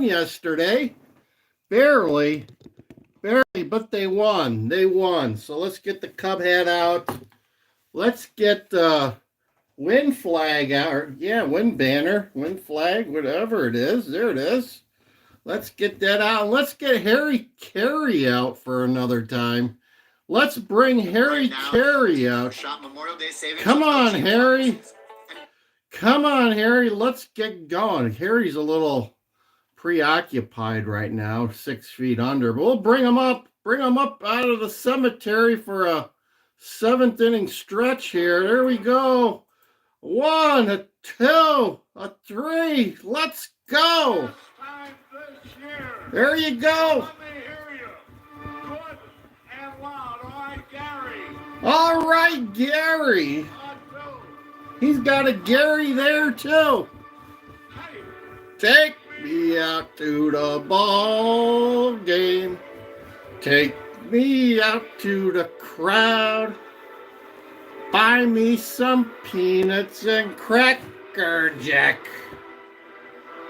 won yesterday. Barely, but they won. They won. So let's get the Cub hat out. Let's get the win flag out. Or, yeah, win banner, win flag, whatever it is. There it is. Let's get that out. Let's get Harry Carey out for another time. Let's bring Harry Carey out. Come on, Harry. Come on, Harry. Let's get going. Harry's a little preoccupied right now, 6 feet under. But we'll bring him up. Bring him up out of the cemetery for a 7th inning stretch here. There we go. 1, a 2, a 3. Let's go. There you go. All right, Gary. He's got a Gary there, too. Take me out to the ball game. Take me out to the crowd. Buy me some peanuts and Cracker Jack.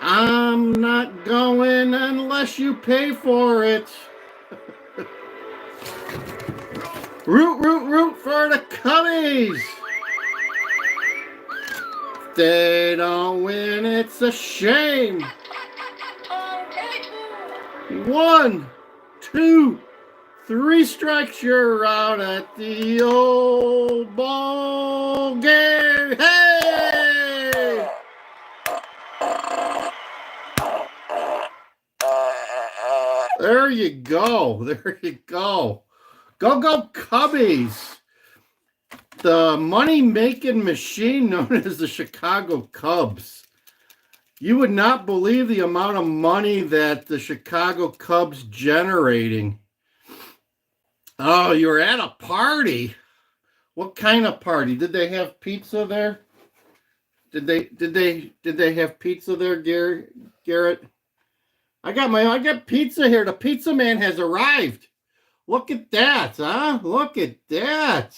I'm not going unless you pay for it. Root for the Cubbies. If they don't win, it's a shame. 1, 2, 3 strikes, you're out at the old ball game. Hey! There you go. There you go. Go Cubbies. The money-making machine known as the Chicago Cubs. You would not believe the amount of money that the Chicago Cubs generating. Oh, you're at a party. What kind of party? Did they have pizza there? Did they have pizza there, Garrett? I got pizza here. The pizza man has arrived. Look at that, huh? Look at that.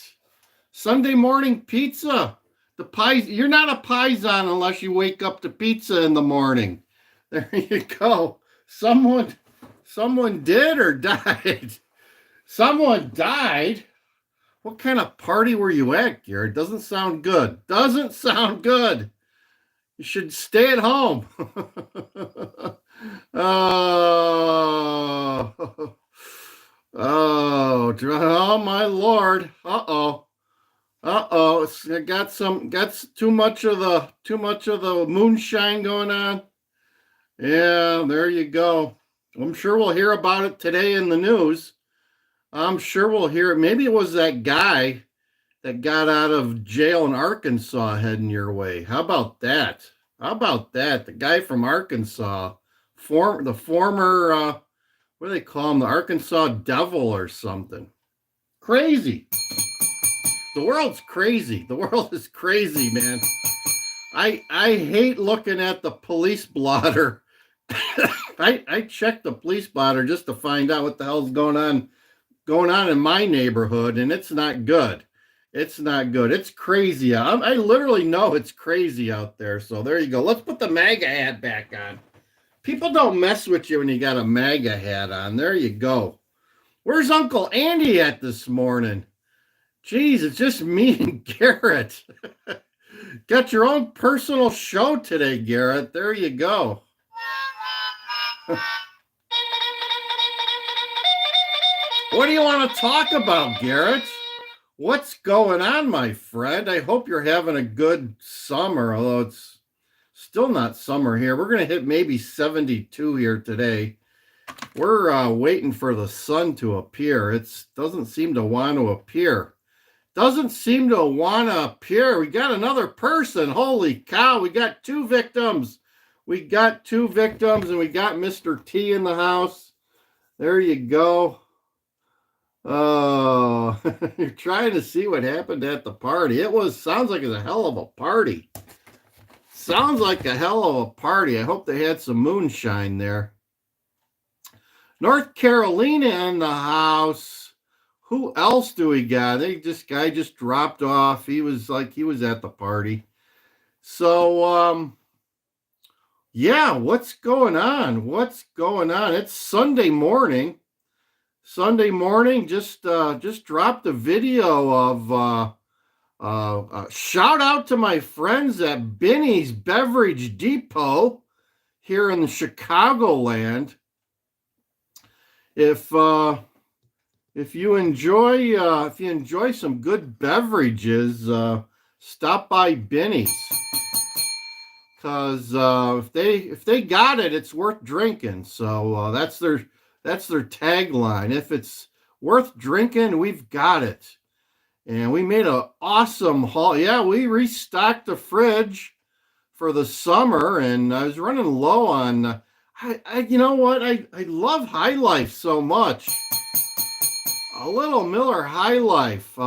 Sunday morning pizza. The pies. You're not a paisan unless you wake up to pizza in the morning. There you go. Someone did or died. Someone died. What kind of party were you at, Garrett? Doesn't sound good. Doesn't sound good. You should stay at home. Oh, my Lord. Uh-oh. It got too much of the moonshine going on. Yeah, there you go. I'm sure we'll hear about it today in the news. I'm sure we'll hear it. Maybe it was that guy that got out of jail in Arkansas heading your way. How about that? The guy from Arkansas, the former, what do they call him? The Arkansas Devil or something. Crazy. The world's crazy. The world is crazy, man. I hate looking at the police blotter. I check the police blotter just to find out what the hell's going on in my neighborhood, and it's not good. It's not good. It's crazy. I literally know it's crazy out there. So there you go. Let's put the MAGA hat back on. People don't mess with you when you got a MAGA hat on. There you go. Where's Uncle Andy at this morning? Jeez, it's just me and Garrett. Got your own personal show today, Garrett. There you go. What do you want to talk about, Garrett? What's going on, my friend? I hope you're having a good summer, although it's still not summer here. We're going to hit maybe 72 here today. We're waiting for the sun to appear. It doesn't seem to want to appear. Doesn't seem to want to appear. We got another person. Holy cow. We got 2 victims. And we got Mr. T in the house. There you go. Oh, you're trying to see what happened at the party. Sounds like it's a hell of a party. Sounds like a hell of a party. I hope they had some moonshine there. North Carolina in the house. Who else do we got? This guy just dropped off. He was at the party. So, Yeah, what's going on? What's going on? It's Sunday morning. Sunday morning. Just dropped a video of shout out to my friends at Binny's Beverage Depot here in the Chicagoland. If if you enjoy some good beverages, stop by Binny's. Because if they got it, it's worth drinking. So that's their tagline. If it's worth drinking, we've got it. And we made an awesome haul. Yeah, we restocked the fridge for the summer, and I was running low on. You know what? I love High Life so much. A little Miller High Life.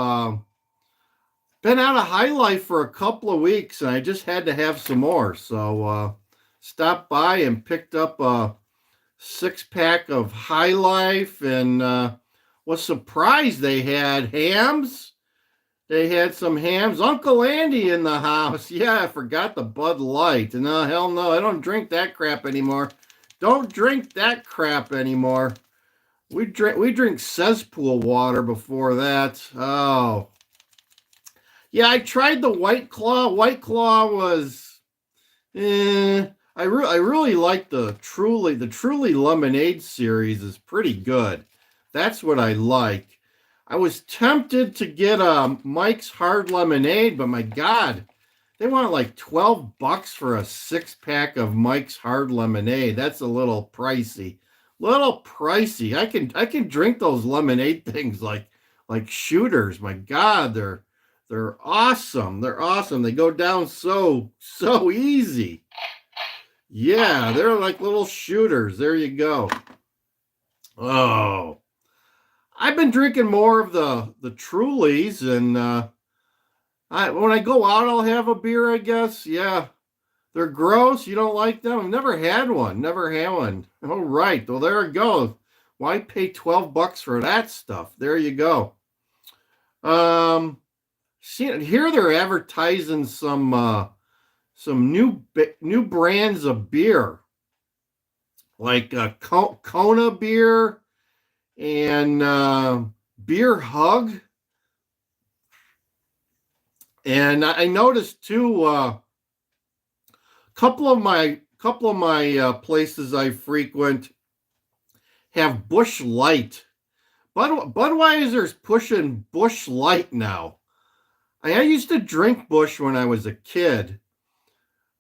Been out of High Life for a couple of weeks, and I just had to have some more. So stopped by and picked up a 6-pack of High Life, and was surprised they had hams. They had some hams. Uncle Andy in the house. Yeah, I forgot the Bud Light. No, hell no, I don't drink that crap anymore. Don't drink that crap anymore. We drink cesspool water before that. Oh. Yeah, I tried the White Claw. White Claw was, I really like the Truly Lemonade series is pretty good. That's what I like. I was tempted to get Mike's Hard Lemonade, but my God, they want like $12 for a 6-pack of Mike's Hard Lemonade. That's a little pricey. Little pricey. I can drink those lemonade things like shooters. My God, they're awesome. They're awesome. They go down so easy. Yeah, they're like little shooters. There you go. Oh, I've been drinking more of the Trulies, and when I go out, I'll have a beer, I guess. Yeah, they're gross. You don't like them? I've never had one. Never had one. All right. Well, there it goes. Why pay $12 for that stuff? There you go. See, here they're advertising some new brands of beer, like Kona beer and Beer Hug. And I noticed too, couple of my places I frequent have Busch Light. Budweiser's pushing Busch Light now. I used to drink Busch when I was a kid.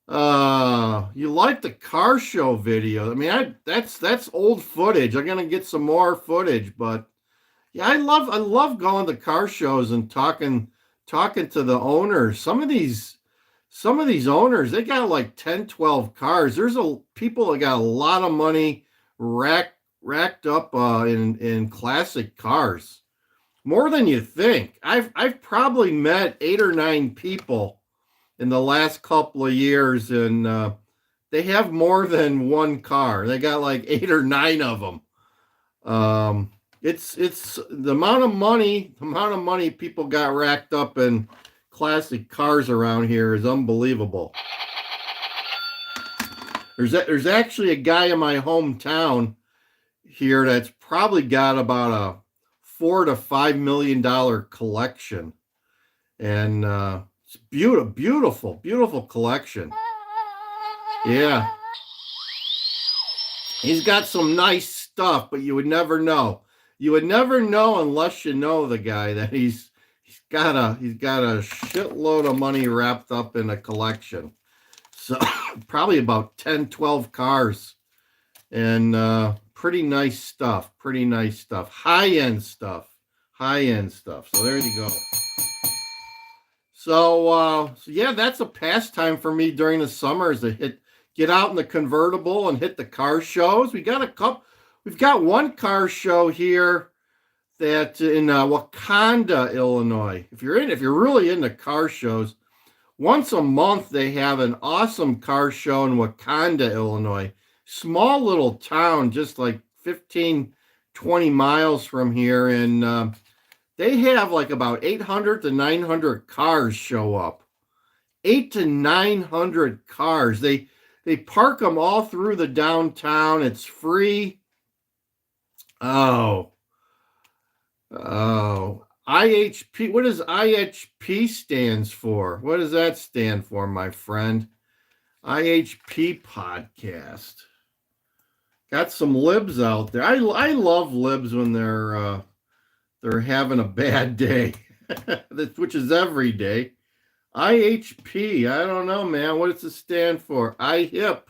You like the car show video? I mean, that's old footage. I'm gonna get some more footage, but yeah, I love going to car shows and talking to the owners. Some of these owners, they got like 10, 12 cars. There's people that got a lot of money racked up in classic cars. More than you think. I've probably met 8 or 9 people in the last couple of years, and they have more than one car. They got like 8 or 9 of them. It's the amount of money people got racked up in classic cars around here is unbelievable. There's actually a guy in my hometown here that's probably got about a $4 to $5 million collection, and it's beautiful collection. Yeah, he's got some nice stuff, but you would never know. You would never know unless you know the guy that he's got a shitload of money wrapped up in a collection. So probably about 10, 12 cars, and pretty nice stuff. High-end stuff. So there you go. So yeah, that's a pastime for me during the summer, is to get out in the convertible and hit the car shows. We've got one car show here that in Wakanda, Illinois. If you're really into car shows, once a month they have an awesome car show in Wakanda, Illinois. Small little town, just like 15, 20 miles from here, and they have like about 800 to 900 cars show up. 800 to 900 cars. They They park them all through the downtown. It's free. Oh, IHP. What does IHP stands for? What does that stand for, my friend? IHP podcast. Got some libs out there. I love libs when they're having a bad day, which is every day. IHP. I don't know, man. What does it stand for? IHIP.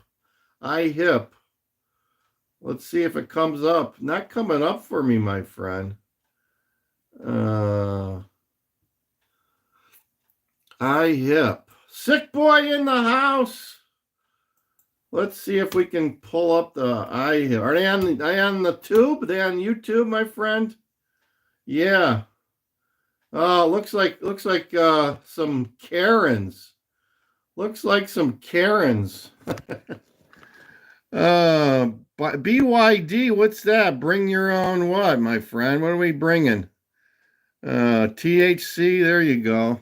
IHIP. Let's see if it comes up. Not coming up for me, my friend. IHIP. Sick boy in the house. Let's see if we can pull up the IHIP. Are they on the tube? Are they on YouTube, my friend? Yeah. Oh, looks like some Karens. Looks like some Karens. BYD, what's that? Bring your own what, my friend? What are we bringing? THC, there you go.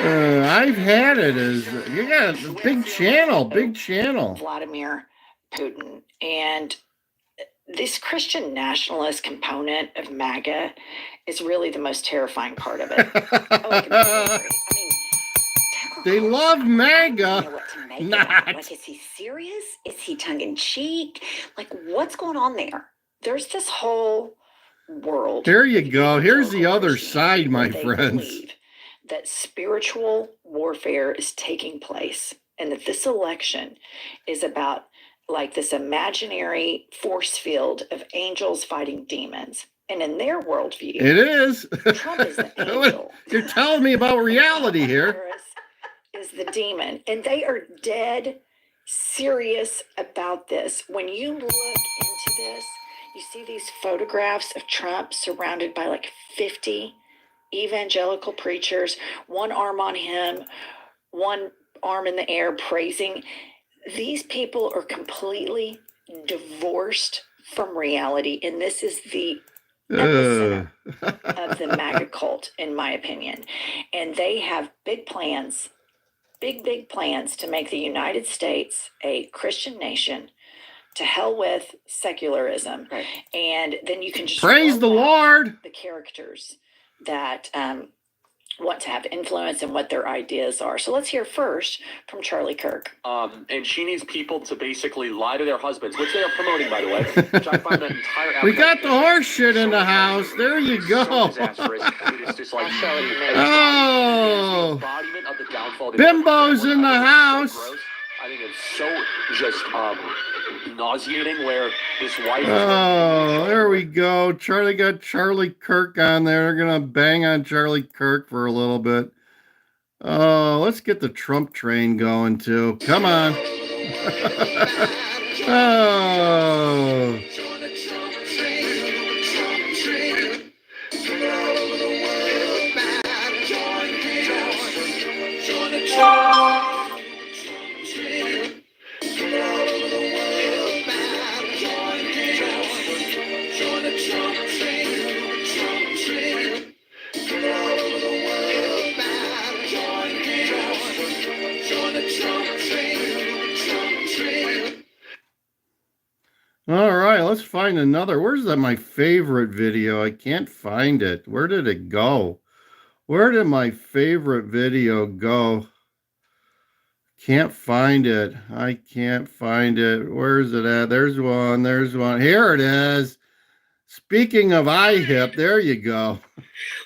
I've had it as you got a big channel. Vladimir Putin, and this Christian nationalist component of MAGA is really the most terrifying part of it. They love MAGA. Like, is he serious? Is he tongue in cheek? Like, what's going on there? There's this whole world. There you go. Here's the other side, my friends. That spiritual warfare is taking place, and that this election is about like this imaginary force field of angels fighting demons. And in their worldview, it is. Trump is the angel. You're telling me about reality here. Is the demon, and they are dead serious about this. When you look into this, you see these photographs of Trump surrounded by like 50 evangelical preachers, one arm on him, one arm in the air praising. These people are completely divorced from reality, and this is the epicenter of the MAGA cult, in my opinion. And they have big plans to make the United States a Christian nation. To hell with secularism. Right. And then you can just praise the Lord. The characters that want to have influence and what their ideas are. So let's hear first from Charlie Kirk. And she needs people to basically lie to their husbands, which they are promoting, by the way. Which I find that entire we got the horse shit in the house. There you go. It is just like Bimbo's in the house. I think it's so just nauseating where this wife. Oh, there we go. Charlie got Charlie Kirk on there. They're gonna bang on Charlie Kirk for a little bit. Oh, let's get the Trump train going too. Come on. Oh. All right, let's find another. Where's my favorite video? I can't find it. Where did it go? Where did my favorite video go? Can't find it. I can't find it. Where's it at? There's one. Here it is. Speaking of IHIP, there you go.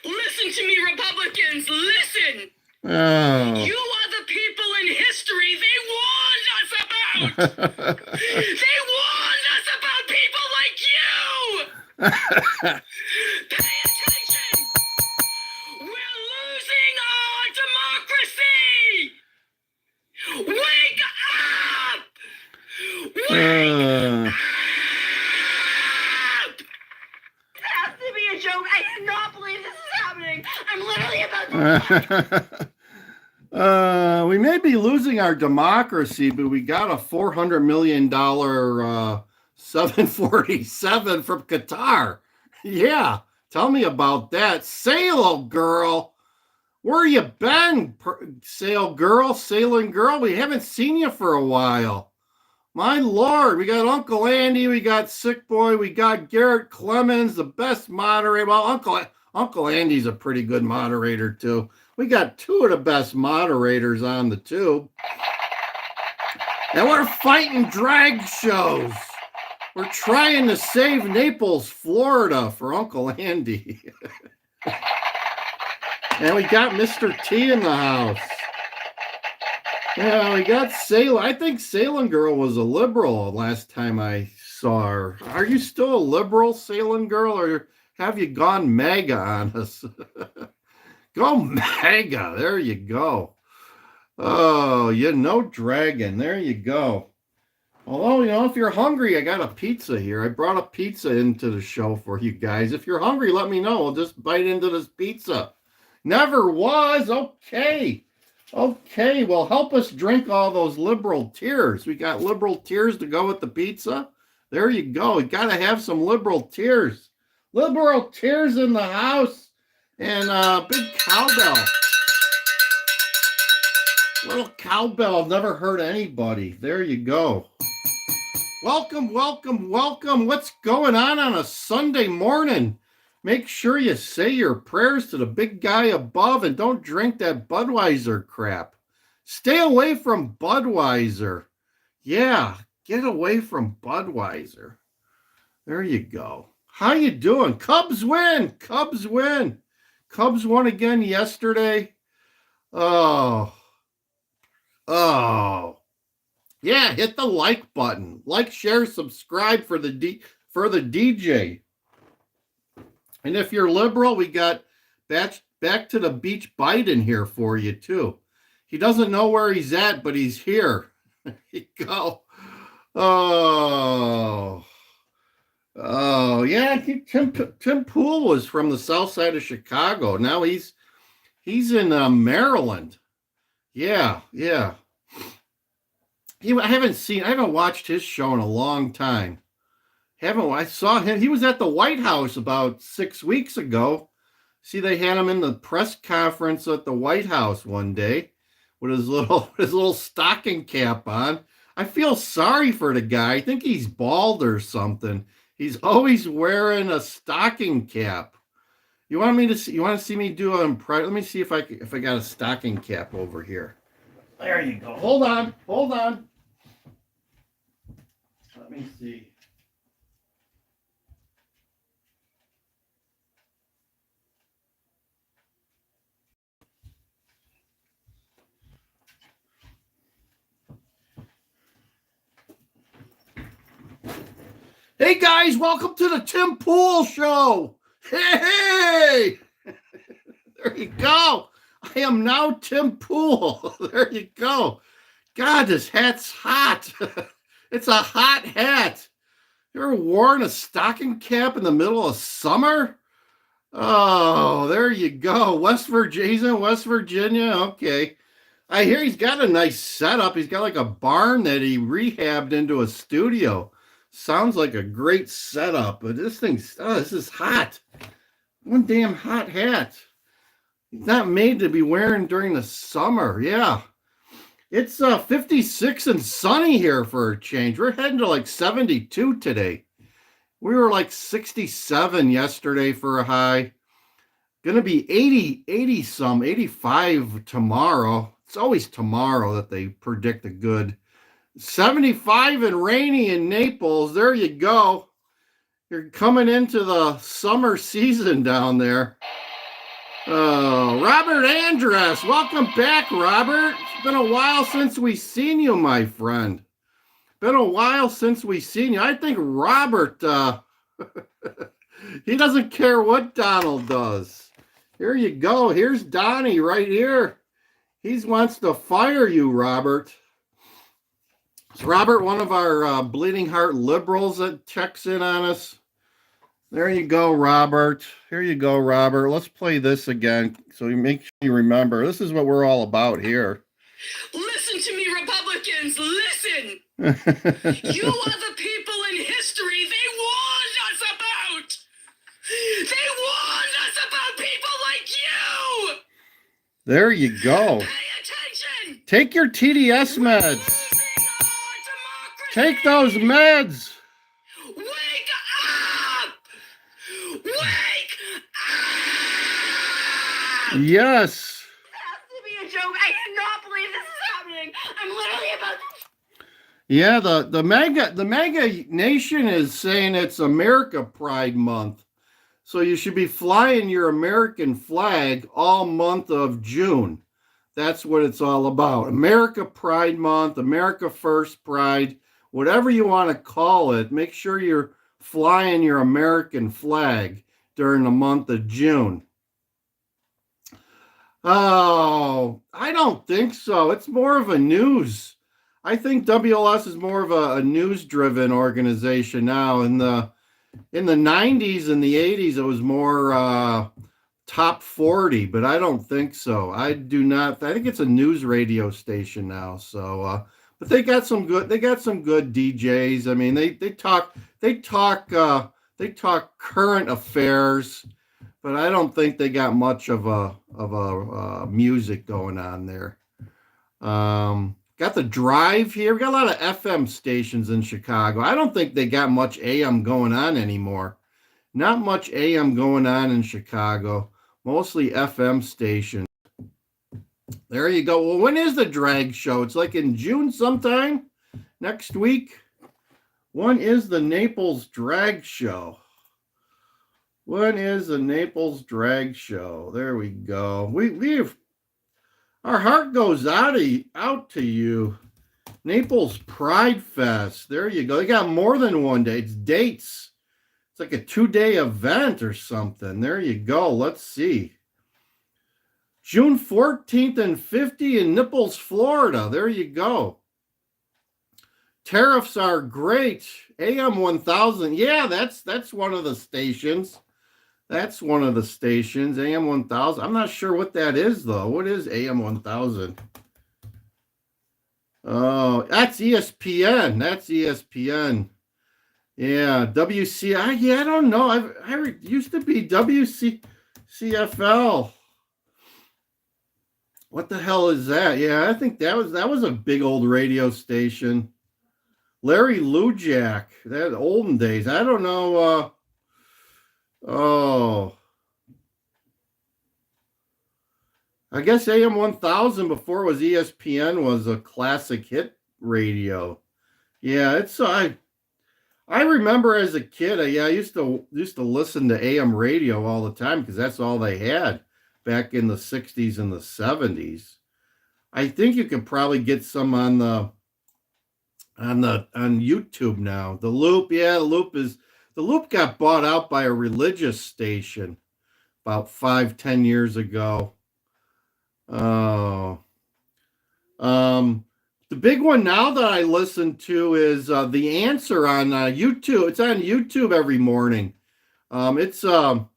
Listen to me, Republicans. Listen. Oh. You are the people in history they warned us about. They warned us about people like you. Pay attention. We're losing our democracy. Wake up. Wake up. It has to be a joke. I cannot believe this is happening. I'm literally about to. We may be losing our democracy, but we got a $400 million 747 from Qatar. Yeah, tell me about that. Sail, girl. Where you been, sailing girl? We haven't seen you for a while. My Lord, we got Uncle Andy, we got Sick Boy, we got Garrett Clemens, the best moderator. Well, Uncle Andy's a pretty good moderator too. We got two of the best moderators on the tube. And we're fighting drag shows. We're trying to save Naples, Florida for Uncle Andy. And we got Mr. T in the house. Yeah, we got Salem. I think Salem Girl was a liberal last time I saw her. Are you still a liberal, Salem Girl, or have you gone MAGA on us? Go MAGA. There you go. Oh, dragon. There you go. Although, if you're hungry, I got a pizza here. I brought a pizza into the show for you guys. If you're hungry, let me know. I'll just bite into this pizza. Never was. Okay. Okay, well, help us drink all those liberal tears. We got liberal tears to go with the pizza. There you go. We got to have some liberal tears. Liberal tears in the house. And big cowbell. Little cowbell. I've never heard anybody. There you go. Welcome, welcome, welcome. What's going on a Sunday morning? Make sure you say your prayers to the big guy above and don't drink that Budweiser crap. Stay away from Budweiser. Yeah, get away from Budweiser. There you go. How you doing? Cubs win. Cubs win. Cubs won again yesterday. Oh. Yeah, hit the like button. Like, share, subscribe for the DJ. And if you're liberal, we got back to the beach Biden here for you too. He doesn't know where he's at, but he's here. There you go. Oh, yeah. Tim Pool was from the south side of Chicago. Now he's in Maryland. Yeah. I haven't watched his show in a long time. I saw him. He was at the White House about 6 weeks ago. See, they had him in the press conference at the White House one day with his little stocking cap on. I feel sorry for the guy. I think he's bald or something. He's always wearing a stocking cap. You want to see me do an impression? Let me see if I got a stocking cap over here. There you go. Hold on. Let me see. Hey guys, welcome to the Tim Pool Show. Hey! There you go. I am now Tim Pool. There you go. God, this hat's hot. It's a hot hat. You ever worn a stocking cap in the middle of summer? Oh, there you go. West Virginia. Okay. I hear he's got a nice setup. He's got like a barn that he rehabbed into a studio. Sounds like a great setup, but this is hot. One damn hot hat. It's not made to be wearing during the summer. Yeah. It's 56 and sunny here for a change. We're heading to like 72 today. We were like 67 yesterday for a high. Gonna be 85 tomorrow. It's always tomorrow that they predict a good 75 and rainy in Naples. There you go. You're coming into the summer season down there. Oh, Robert Andress. Welcome back, Robert. It's been a while since we've seen you, my friend. Been a while since we've seen you. I think Robert, he doesn't care what Donald does. Here you go. Here's Donnie right here. He wants to fire you, Robert. Is Robert one of our bleeding heart liberals that checks in on us? There you go, Robert. Here you go, Robert. Let's play this again so you make sure you remember. This is what we're all about here. Listen to me, Republicans. Listen. You are the people in history they warned us about. They warned us about people like you. There you go. Pay attention! Take your TDS We're meds. losing our democracy! Take those meds. Wake up! Wake up! Yes. This has to be a joke. I cannot believe this is happening. I'm literally about to. Yeah, the mega nation is saying it's America Pride Month. So you should be flying your American flag all month of June. That's what it's all about. America Pride Month, America First Pride, whatever you want to call it. Make sure you're flying your American flag during the month of June. Oh, I don't think so. It's more of a news. I think WLS is more of a news-driven organization now. In the 90s and the 80s, it was more top 40, but I don't think so. I do not. I think it's a news radio station now. So, but they got some good DJs. I mean, they talk current affairs, but I don't think they got much of a music going on there. Got the drive here. We got a lot of FM stations in Chicago. I don't think they got much AM going on anymore. Not much AM going on in Chicago. Mostly FM stations. There you go. Well, when is the drag show? It's like in June sometime next week. When is the Naples drag show? When is the Naples drag show? There we go. We've our heart goes out to you. Naples Pride Fest. There you go. They got more than one day. It's dates. It's like a 2-day event or something. There you go. Let's see. June 14th and 15th in Naples, Florida. There you go. Tariffs are great. AM 1000. Yeah, that's one of the stations. That's one of the stations, AM 1000. I'm not sure what that is, though. What is AM 1000? Oh, that's ESPN. That's ESPN. Yeah, WCI. Yeah, I don't know. I used to be WCFL. What the hell is that? Yeah, I think that was a big old radio station. Larry Lujak. That olden days. I don't know. Oh, I guess AM 1000 before it was ESPN was a classic hit radio. Yeah, it's I remember as a kid. I used to listen to AM radio all the time because that's all they had back in the 60s and the 70s. I think you can probably get some on YouTube now. The Loop, yeah, the Loop got bought out by a religious station about 5-10 years ago. Oh. The big one now that I listen to is The Answer on YouTube. It's on YouTube every morning. It's WIND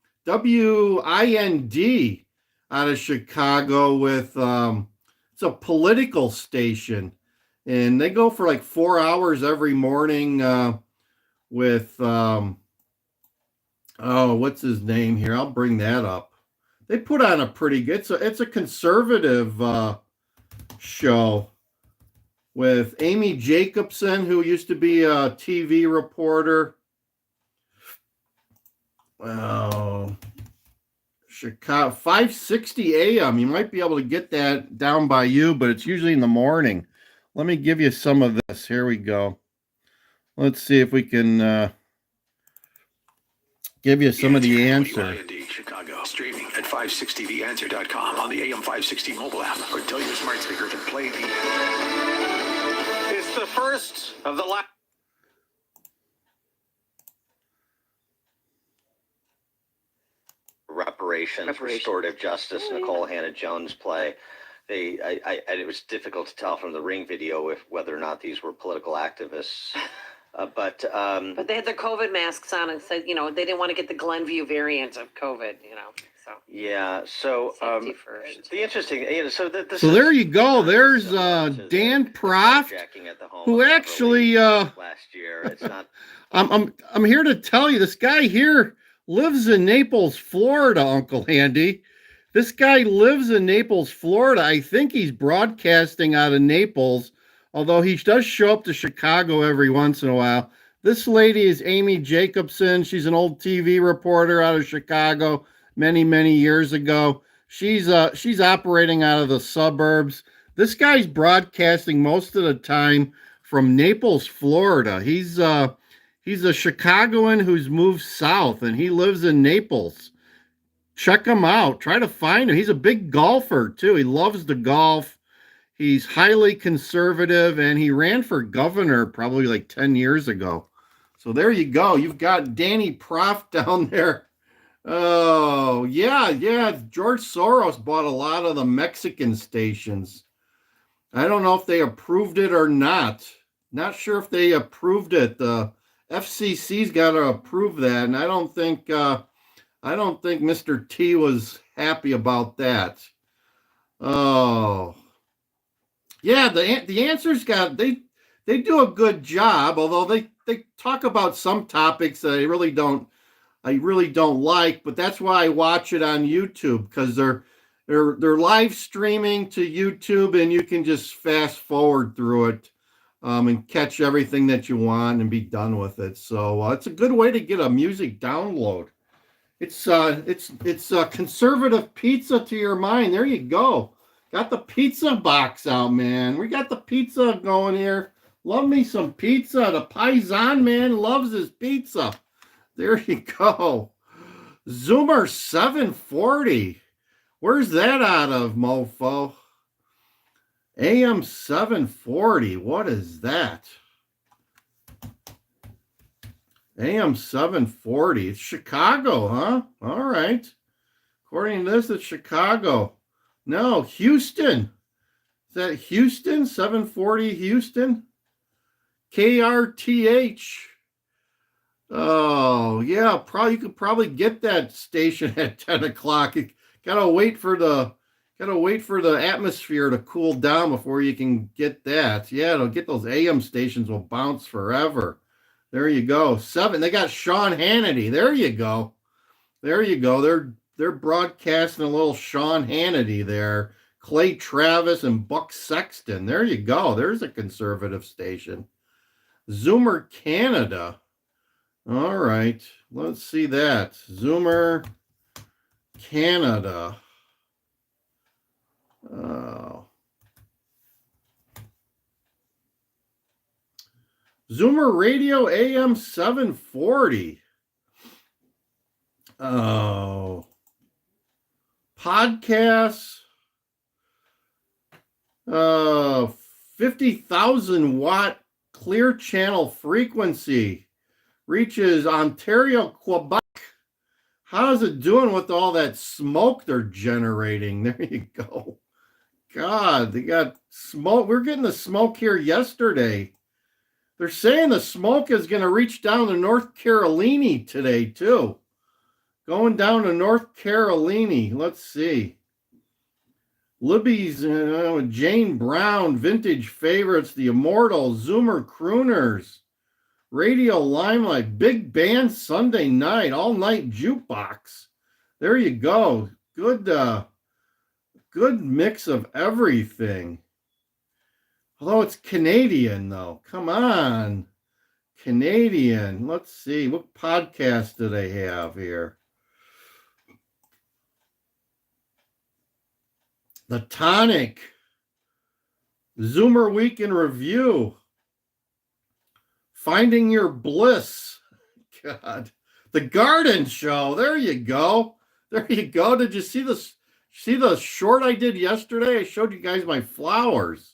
out of Chicago with it's a political station. And they go for like 4 hours every morning with what's his name here? I'll bring that up. They put on a pretty good, it's a conservative show with Amy Jacobson, who used to be a TV reporter. Oh, Chicago 560 AM. You might be able to get that down by you, but it's usually in the morning. Let me give you some of this. Here we go. Let's see if we can give you some of the answer. Chicago, streaming at 560theanswer.com on the AM 560 mobile app, or tell your smart speaker to play the... It's the first of the last. Reparations, restorative justice, Nicole Hannah-Jones play. It was difficult to tell from the Ring video whether or not these were political activists. But they had their COVID masks on and said, they didn't want to get the Glenview variant of COVID, so. Yeah, so Safety first. the interesting, So there you go. There's Dan Proft, who actually last year. It's not. I'm here to tell you, this guy here lives in Naples, Florida, Uncle Andy. This guy lives in Naples, Florida. I think he's broadcasting out of Naples, although he does show up to Chicago every once in a while. This lady is Amy Jacobson. She's an old TV reporter out of Chicago many, many years ago. She's operating out of the suburbs. This guy's broadcasting most of the time from Naples, Florida. He's a Chicagoan who's moved south, and he lives in Naples. Check him out. Try to find him. He's a big golfer too. He loves to golf. He's highly conservative, and he ran for governor probably like 10 years ago. So there you go. You've got Danny Proft down there. Oh, yeah. George Soros bought a lot of the Mexican stations. I don't know if they approved it or not. Not sure if they approved it. The FCC's got to approve that, and I don't think Mr. T was happy about that. Oh, yeah. The answers they do a good job, although they talk about some topics that I really don't like. But that's why I watch it on YouTube, because they're live streaming to YouTube, and you can just fast forward through it and catch everything that you want and be done with it. So it's a good way to get a music download. It's conservative pizza to your mind. There you go. Got the pizza box out, man. We got the pizza going here. Love me some pizza. The Paisan man loves his pizza. There you go. Zoomer 740. Where's that out of, mofo? AM 740. What is that? AM 740. It's Chicago, huh? All right. According to this, it's Chicago. No, Houston. Is that Houston? 740 Houston? KRTH. Oh, yeah. You could probably get that station at 10 o'clock. You gotta wait for the atmosphere to cool down before you can get that. Yeah, to get those AM stations will bounce forever. There you go. 7. They got Sean Hannity. There you go. They're broadcasting a little Sean Hannity there. Clay Travis and Buck Sexton. There you go. There's a conservative station. Zoomer Canada. All right. Let's see that. Zoomer Canada. Oh. Zoomer Radio AM 740. Oh. Podcasts. 50,000 watt clear channel frequency. Reaches Ontario, Quebec. How's it doing with all that smoke they're generating? There you go. God, they got smoke. We're getting the smoke here yesterday. They're saying the smoke is going to reach down to North Carolina today, too. Going down to North Carolina. Let's see. Libby's Jane Brown, Vintage Favorites, The Immortals, Zoomer Crooners, Radio Limelight, Big Band Sunday Night, All Night Jukebox. There you go. Good mix of everything. Although it's Canadian, though. Come on. Canadian. Let's see. What podcast do they have here? The Tonic. Zoomer Week in Review. Finding Your Bliss. God. The Garden Show. There you go. There you go. Did you see the short I did yesterday? I showed you guys my flowers.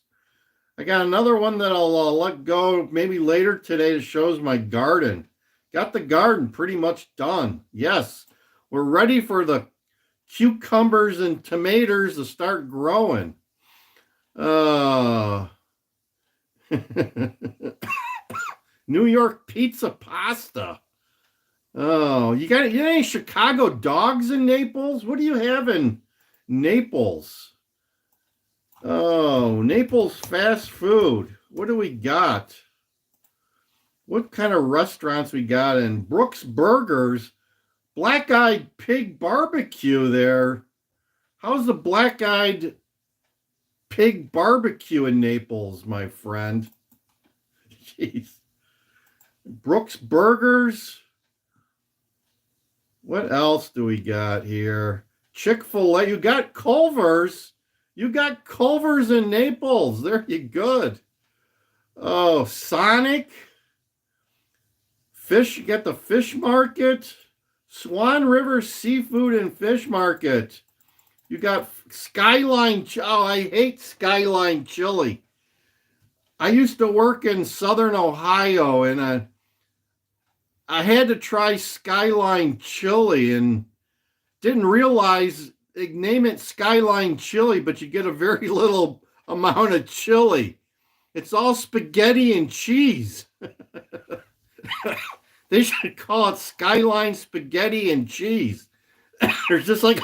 I got another one that I'll let go maybe later today that shows my garden. Got the garden pretty much done. Yes, we're ready for the cucumbers and tomatoes to start growing. New York pizza pasta. Oh, you got any Chicago dogs in Naples? What do you have in Naples? Oh, Naples fast food. What do we got? What kind of restaurants we got in? Brooks Burgers, Black Eyed Pig Barbecue there. How's the black-eyed pig barbecue in Naples, my friend? Jeez. Brooks Burgers. What else do we got here? Chick-fil-A. You got Culver's. You got Culver's in Naples. There you good. Oh, Sonic. Fish. You got the fish market. Swan River Seafood and Fish Market. You got Skyline. Oh, I hate Skyline Chili. I used to work in Southern Ohio, and I had to try Skyline Chili and didn't realize they name it Skyline Chili, but you get a very little amount of chili. It's all spaghetti and cheese. They should call it Skyline Spaghetti and Cheese. There's just like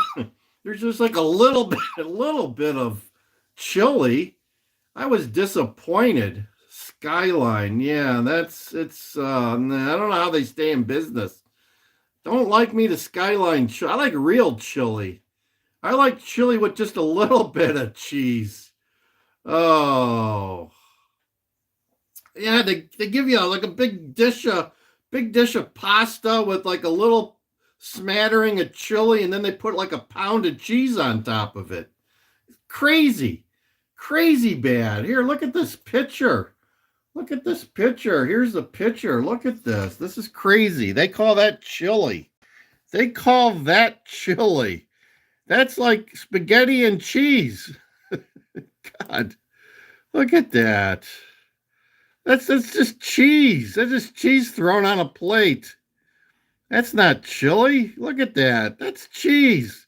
a little bit of chili. I was disappointed. Skyline, yeah, it's. I don't know how they stay in business. Don't like me to Skyline chili. I like real chili. I like chili with just a little bit of cheese. Oh, yeah, they give you like a big dish of pasta with like a little smattering of chili, and then they put like a pound of cheese on top of it. Crazy bad. Here, look at this picture. Look at this picture. Here's the picture. Look at this. This is crazy. They call that chili. That's like spaghetti and cheese. God, look at that. That's just cheese. That's just cheese thrown on a plate. That's not chili. Look at that. That's cheese.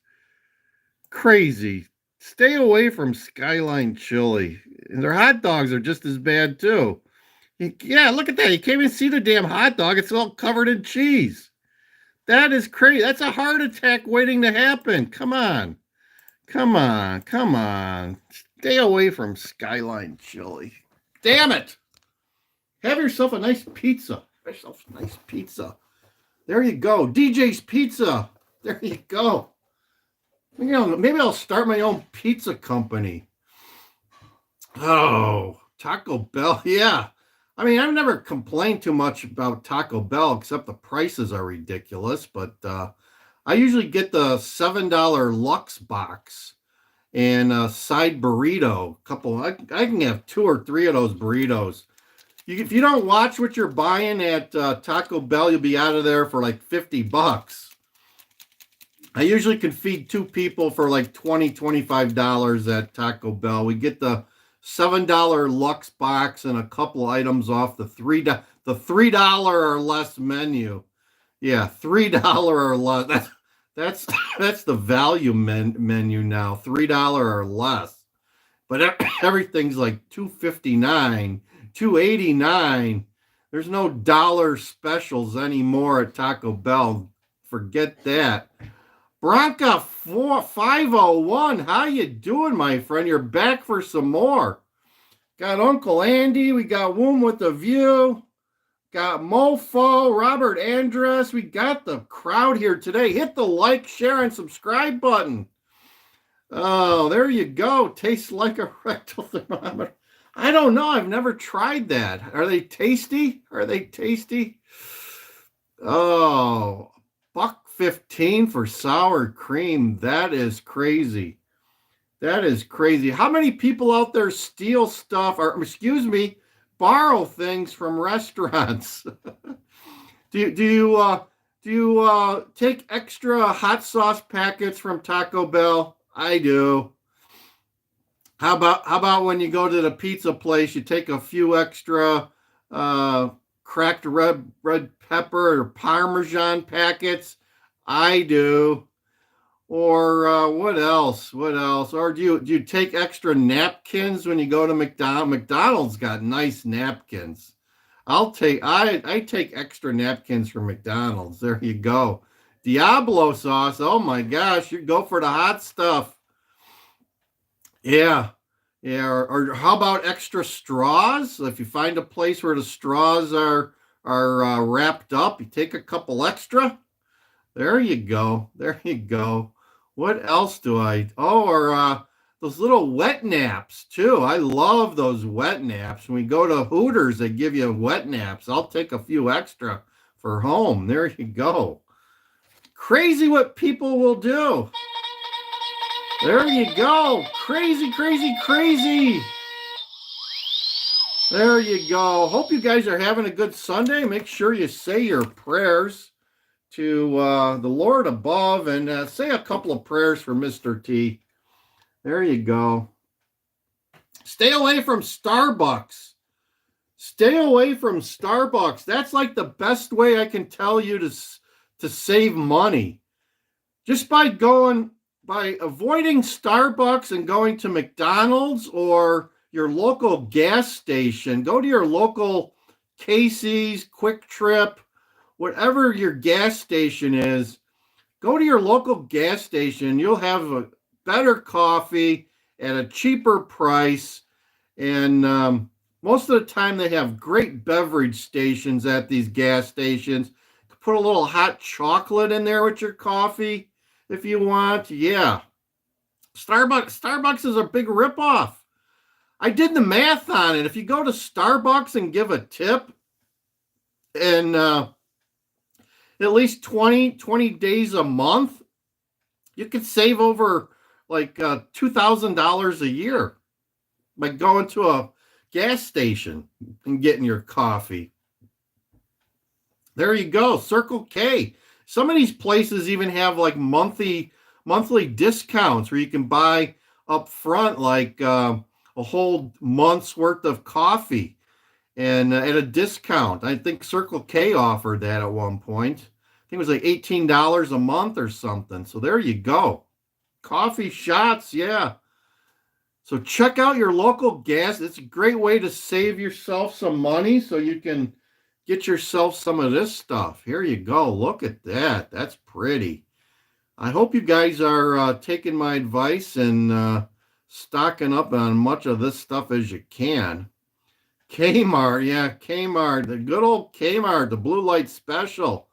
Crazy. Stay away from Skyline Chili. And their hot dogs are just as bad too. Yeah, look at that. You can't even see the damn hot dog. It's all covered in cheese. That is crazy. That's a heart attack waiting to happen. Come on. Stay away from Skyline Chili. Damn it. Have yourself a nice pizza. There you go. DJ's Pizza. There you go. You know, maybe I'll start my own pizza company. Oh, Taco Bell. Yeah. I mean, I've never complained too much about Taco Bell, except the prices are ridiculous. But I usually get the $7 Lux box and a side burrito. I can have 2 or 3 of those burritos. If you don't watch what you're buying at Taco Bell, you'll be out of there for like $50. I usually can feed 2 people for like $20, $25 at Taco Bell. We get the $7 Lux box and a couple items off the $3 or less menu. Yeah, $3 or less. That's the value menu now. $3 or less. But everything's like $2.59, $2.89. There's no dollar specials anymore at Taco Bell. Forget that. Bronca 501, how you doing, my friend? You're back for some more. Got Uncle Andy. We got Womb with the View. Got Mofo, Robert Andress. We got the crowd here today. Hit the like, share, and subscribe button. Oh, there you go. Tastes like a rectal thermometer. I don't know. I've never tried that. Are they tasty? Oh, $1.15 for sour cream. That is crazy. How many people out there steal stuff borrow things from restaurants? Do you take extra hot sauce packets from Taco Bell? I do. How about when you go to the pizza place, you take a few extra cracked red pepper or Parmesan packets? I do. Or what else? Or do you take extra napkins when you go to McDonald's? McDonald's got nice napkins. I take extra napkins from McDonald's. There you go. Diablo sauce. Oh my gosh, you go for the hot stuff. Yeah. Or how about extra straws? If you find a place where the straws are wrapped up, you take a couple extra. There you go. What else do I? Oh, or those little wet naps too. I love those wet naps. When we go to Hooters, they give you wet naps. I'll take a few extra for home. There you go. Crazy what people will do. There you go. Crazy, crazy, crazy. There you go. Hope you guys are having a good Sunday. Make sure you say your prayers to the Lord above and say a couple of prayers for Mr. T. There you go. Stay away from Starbucks. Stay away from Starbucks. That's like the best way I can tell you to save money. Just by avoiding Starbucks and going to McDonald's or your local gas station. Go to your local Casey's, Quick Trip, whatever your gas station is. Go to your local gas station. You'll have a better coffee at a cheaper price. And most of the time they have great beverage stations at these gas stations. Put a little hot chocolate in there with your coffee if you want. Yeah. Starbucks is a big ripoff. I did the math on it. If you go to Starbucks and give a tip and at least 20 days a month, you could save over like $2,000 a year by going to a gas station and getting your coffee. There you go. Circle K. Some of these places even have like monthly discounts where you can buy up front like a whole month's worth of coffee and at a discount. I think Circle K offered that at one point. I think it was like $18 a month or something. So there you go. Coffee shots, yeah. So check out your local gas. It's a great way to save yourself some money so you can get yourself some of this stuff. Here you go. Look at that. That's pretty. I hope you guys are taking my advice and stocking up on much of this stuff as you can. Kmart, yeah, Kmart, the good old Kmart, the blue light special.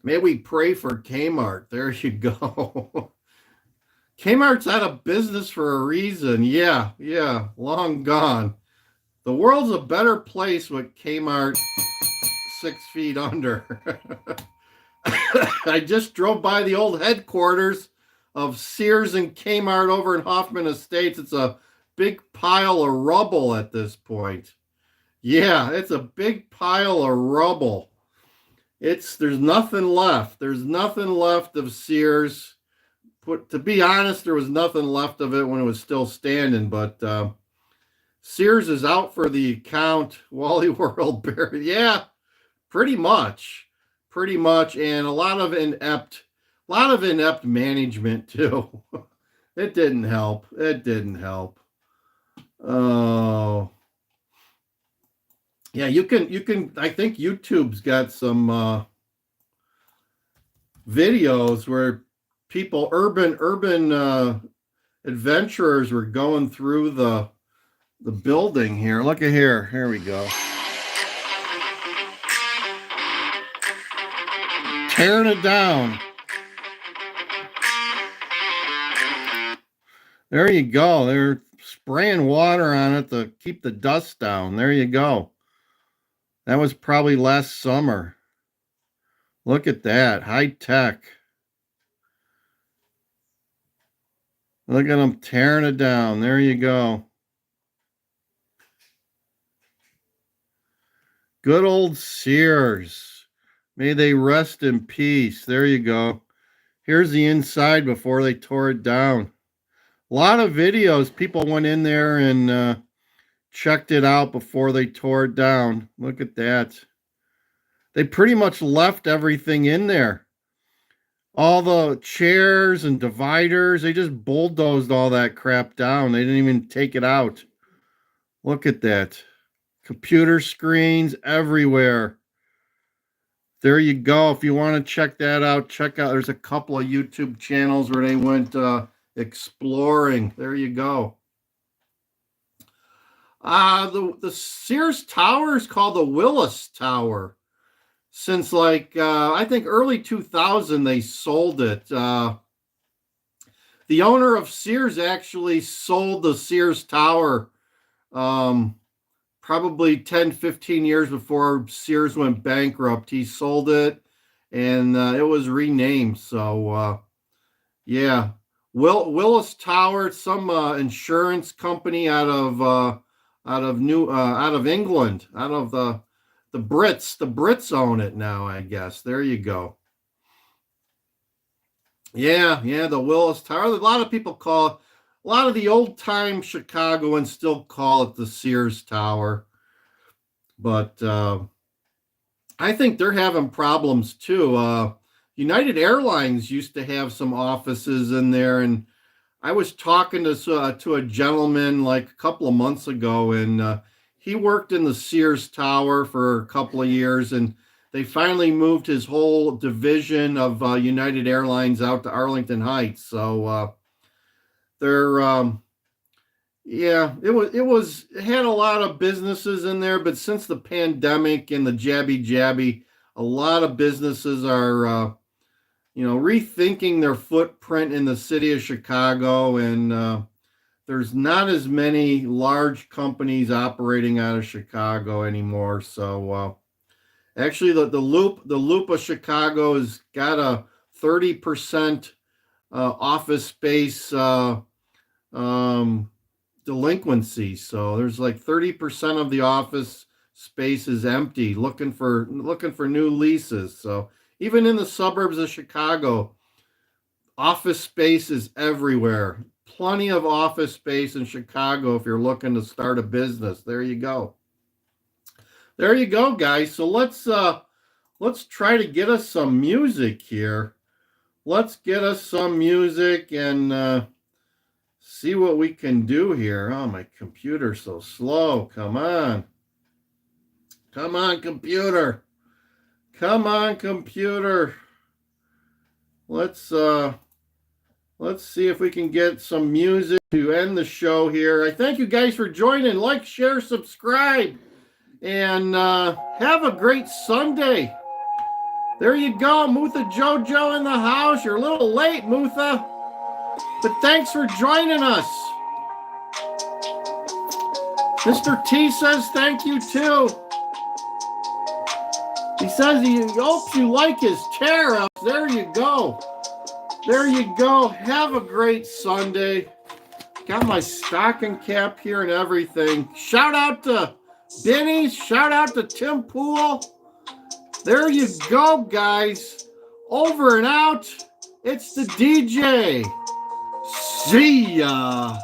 May we pray for Kmart. There you go. Kmart's out of business for a reason. Yeah, long gone. The world's a better place with Kmart 6 feet under. I just drove by the old headquarters of Sears and Kmart over in Hoffman Estates. It's a big pile of rubble at this point. Yeah, it's a big pile of rubble. There's nothing left. There's nothing left of Sears. To be honest, there was nothing left of it when it was still standing, but Sears is out for the account. Wally World buried. Yeah, pretty much, and a lot of inept management too. It didn't help. Oh, yeah. You can. I think YouTube's got some videos where people, urban adventurers, were going through the building here. Look at here. Here we go. Tearing it down. There you go. They're spraying water on it to keep the dust down. There you go. That was probably last summer. Look at that. High tech. Look at them tearing it down. There you go. Good old Sears. May they rest in peace. There you go. Here's the inside before they tore it down. A lot of videos. People went in there and checked it out before they tore it down. Look at that. They pretty much left everything in there. All the chairs and dividers, they just bulldozed all that crap down. They didn't even take it out. Look at that. Computer screens everywhere. There you go. If you want to check that out, there's a couple of YouTube channels where they went exploring. There you go. The Sears Tower is called the Willis Tower. Since I think early 2000, they sold it. The owner of Sears actually sold the Sears Tower probably 10, 15 years before Sears went bankrupt. He sold it, and it was renamed. So, yeah. Willis Tower, some insurance company out of England, out of the Brits. The Brits own it now, I guess. There you go. Yeah, the Willis Tower. A lot of people a lot of the old time Chicagoans still call it the Sears Tower. But I think they're having problems too. United Airlines used to have some offices in there, and I was talking to a gentleman like a couple of months ago, and he worked in the Sears Tower for a couple of years, and they finally moved his whole division of United Airlines out to Arlington Heights. So they're it had a lot of businesses in there, but since the pandemic and the jabby, a lot of businesses are rethinking their footprint in the city of Chicago, and there's not as many large companies operating out of Chicago anymore. So actually, the Loop of Chicago has got a 30% office space delinquency. So there's like 30% of the office space is empty, looking for new leases. So even in the suburbs of Chicago, office space is everywhere. Plenty of office space in Chicago if you're looking to start a business. There you go. There you go, guys. So let's try to get us some music here. Let's get us some music and see what we can do here. Oh, my computer's so slow. Come on. Come on, computer. Come on, computer. Let's see if we can get some music to end the show here. I thank you guys for joining. Like, share, subscribe, and have a great Sunday. There you go, Mutha Jojo in the house. You're a little late, Mutha, but thanks for joining us. Mr. T says thank you too. He says he hopes you like his chair. There you go. There you go. Have a great Sunday. Got my stocking cap here and everything. Shout out to Benny's. Shout out to Tim Pool. There you go, guys. Over and out. It's the DJ. See ya.